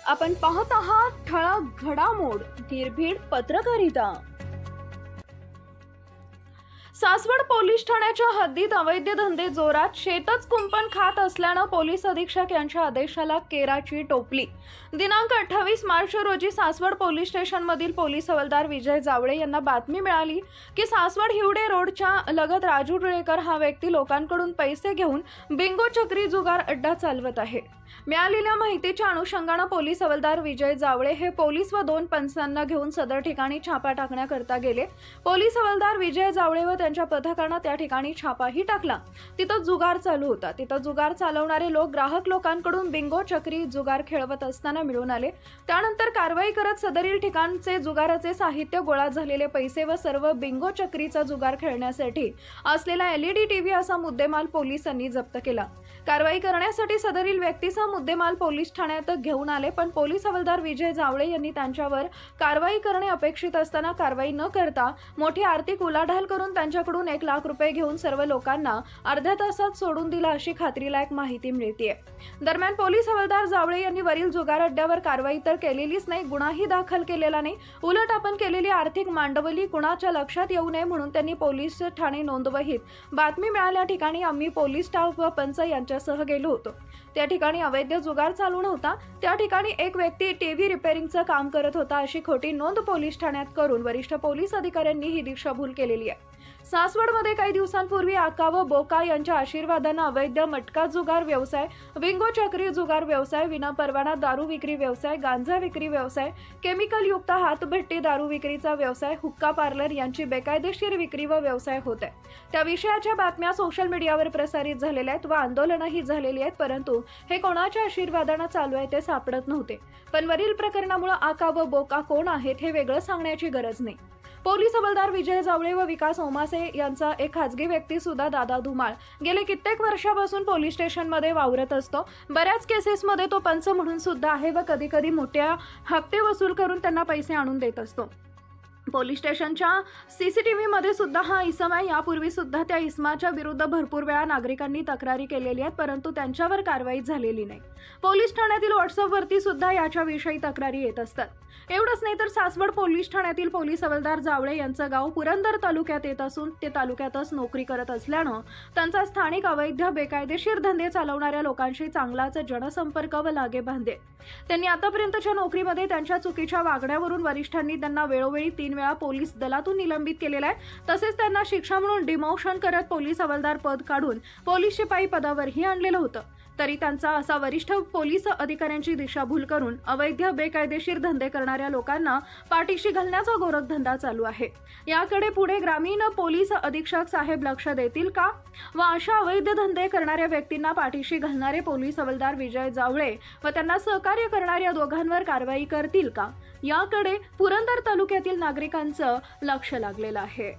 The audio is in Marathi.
आपण पाहत आहात ठळक घडामोड निर्भीड पत्रकारिता। सासवड पोलीस ठाण्याच्या हद्दीत अवैध धंदे जोरात, शेतच कुंपण खात असल्याने पोलीस अधीक्षक यांच्या आदेशाला केराची टोपली। दिनांक 28 मार्च रोजी सासवड पोलीस स्टेशनमधील पोलीस हवालदार विजय जावळे यांना बातमी मिळाली की सासवड हिवडे रोडच्या लगत राजू टिळेकर हा व्यक्ती लोकांकडून पैसे घेऊन बिंगो चक्री जुगार अड्डा चालवत आहे। मिळालेल्या माहितीच्या अनुषंगाने पोलीस हवालदार विजय जावळे हे पोलीस व 2 पंचांना घेऊन सदर ठिकाणी छापा टाकण्याकरता गेले। पोलीस हवालदार विजय जावळे व त्यांच्या पथकाने त्या ठिकाणी छापाही टाकला। तिथं जुगार चालू होता। तिथं जुगार चालवणारे लोक ग्राहक लोकांकडून बिंगो चक्री जुगार खेळवत असताना मिळून आले। त्यानंतर कारवाई करत सदरील ठिकाणचे जुगाराचे साहित्य, गोळा झालेले पैसे व सर्व बिंगो चक्रीचा जुगार खेळण्यासाठी असलेला LED टीव्ही असा मुद्देमाल पोलिसांनी जप्त केला। कारवाई करण्यासाठी सदरील व्यक्तीचा मुद्देमाल पोलीस ठाण्यात घेऊन आले, पण पोलीस हवालदार विजय जावळे यांनी त्यांच्यावर कारवाई करणे अपेक्षित असताना कारवाई न करता मोठी आर्थिक उलाढाल करून त्यांच्याकडून 1 लाख रुपये घेऊन सर्व लोकांना अर्ध्या तासात सोडून दिला अशी खात्रीलायक माहिती मिळतेय। दरम्यान पोलीस हवालदार जावळे यांनी वरील जुगार अड्ड्यावर कारवाई तर केलेलीच नाही, गुन्हाही दाखल केलेला नाही। उलट आपण केलेली आर्थिक मांडवली कुणाच्या लक्षात येऊ नये म्हणून त्यांनी पोलीस ठाणे नोंदवहीत बातमी मिळाल्या ठिकाणी आम्ही पोलीस स्टाफ व पंच यांच्यासह गेलो होतो। त्या ठिकाणी अवैध जुगार चालू नव्हता, त्या ठिकाणी एक व्यक्ती टीव्ही रिपेअरिंगचं काम करत होता अशी खोटी नोंद पोलीस ठाण्यात करून वरिष्ठ पोलीस अधिकाऱ्यांनी ही दिशाभूल केलेली आहे। सासवडमध्ये काही दिवसांपूर्वी आका व बोका यांच्या आशीर्वादाने अवैध मटका जुगार व्यवसाय, बिंगो चक्री जुगार व्यवसाय, विनापरवाना दारू विक्री व्यवसाय, गांजा विक्री व्यवसाय, केमिकल युक्त हातभट्टी दारू विक्रीचा व्यवसाय, हुक्का पार्लर यांची बेकायदेशीर विक्री व व्यवसाय होत आहे। त्या विषयाच्या बातम्या सोशल मीडियावर प्रसारित झालेल्या आहेत व आंदोलनही झालेली आहेत, परंतु हे कोणाच्या आशीर्वादाने चालू आहे ते सापडत नव्हते। पण वरील प्रकरणामुळे आका व बोका कोण आहेत हे वेगळं सांगण्याची गरज नाही। पोलीस हवालदार विजय जावळे व विकास ओमासे यांचा एक खाजगी व्यक्ती सुद्धा दादा धुमाळ गेले कित्येक वर्षापासून पोलीस स्टेशनमध्ये वावरत असतो। बऱ्याच केसेसमध्ये तो पंच म्हणून सुद्धा आहे व कधी कधी मोठ्या हप्ते वसूल करून त्यांना पैसे आणून देत असतो। पोलीस स्टेशनच्या CCTV मध्ये सुद्धा हा इसम आहे। यापूर्वी सुद्धा त्या इसमाच्या विरुद्ध भरपूर वेळा नागरिकांनी तक्रारी केलेली आहेत, परंतु त्यांच्यावर कारवाई झालेली नाही। पोलीस ठाण्यातील व्हॉट्सअपवरती सुद्धा याच्या विषयी तक्रारी येत असतात। एवढंच नाही तर सासवड पोलीस ठाण्यातील पोलीस हवालदार जावळे यांचं गाव पुरंदर तालुक्यात येत असून ते तालुक्यातच नोकरी करत असल्यानं त्यांचा स्थानिक अवैध बेकायदेशीर धंदे चालवणाऱ्या लोकांशी चांगलाच जनसंपर्क व लागेबांधे। त्यांनी आतापर्यंतच्या नोकरीमध्ये त्यांच्या चुकीच्या वागण्यावरून वरिष्ठांनी त्यांना वेळोवेळी 3 वेळा पोलीस दलातून निलंबित केलेलं आहे। तसेच त्यांना शिक्षा म्हणून डिमोशन करत पोलीस हवालदार पद काढून पोलीस शिपाई पदावरही आणलेलं होतं। तरी त्यांचा असा वरिष्ठ पोलीस अधिकाऱ्यांची दिशाभूल करून अवैध बेकायदेशीर धंदे करणाऱ्या लोकांना पाठीशी घालण्याचा गोरखधंदा चालू आहे। याकडे पुढे ग्रामीण पोलीस अधीक्षक साहेब लक्ष देतील का व अशा अवैध धंदे करणाऱ्या व्यक्तींना पाठीशी घालणारे पोलीस हवालदार विजय जावळे व त्यांना सहकार्य करणाऱ्या दोघांवर कारवाई करतील का, याकडे पुरंदर तालुक्यातील नागरिकांचं लक्ष लागलेलं आहे।